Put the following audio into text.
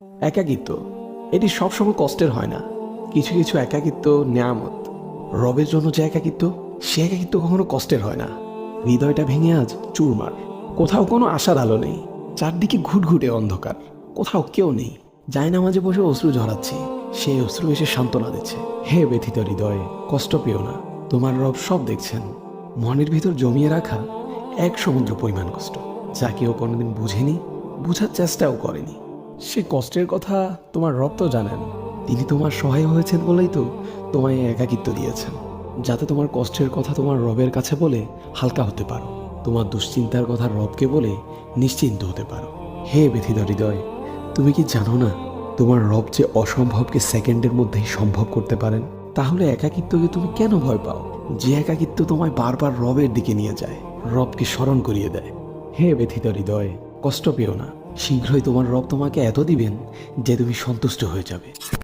একাকিত্ব এটি সবসময় কষ্টের হয় না। কিছু কিছু একাকিত্ব নেয়ামত। রবের জন্য যে একাকিত্ব, সে একাকিত্ব কখনো কষ্টের হয় না। হৃদয়টা ভেঙে আজ চুরমার। কোথাও কোনো আশার আলো নেই, চারদিকে ঘুটঘুটে অন্ধকার। কোথাও কেউ নেই। জায়নামাজে বসে অশ্রু ঝরাচ্ছি, সেই অশ্রু এসে সান্ত্বনা দিচ্ছে। হে ব্যথিত হৃদয়ে, কষ্ট পেও না, তোমার রব সব দেখছেন। মনের ভিতর জমিয়ে রাখা এক সমুদ্র পরিমাণ কষ্ট, যা কেউ কোনোদিন বুঝেনি, বুঝার চেষ্টাও করেনি। সে কষ্টের কথা তোমার রব তো জানেন। তিনি তোমার সহায় হয়েছেন বলেই তো তোমায় এই একাকিত্ব দিয়েছেন, যাতে তোমার কষ্টের কথা তোমার রবের কাছে বলে হালকা হতে পারো, তোমার দুশ্চিন্তার কথা রবকে বলে নিশ্চিন্ত হতে পারো। হে ব্যথিত হৃদয়, তুমি কি জানো না তোমার রব যে অসম্ভবকে সেকেন্ডের মধ্যেই সম্ভব করতে পারেন? তাহলে একাকিত্বকে তুমি কেন ভয় পাও? যে একাকিত্ব তোমায় বারবার রবের দিকে নিয়ে যায়, রবকে স্মরণ করিয়ে দেয়। হে ব্যথিত হৃদয়, কষ্ট পেও না। শীঘ্রই তোমার রব তোমাকে এত দিবেন যে তুমি সন্তুষ্ট হয়ে যাবে।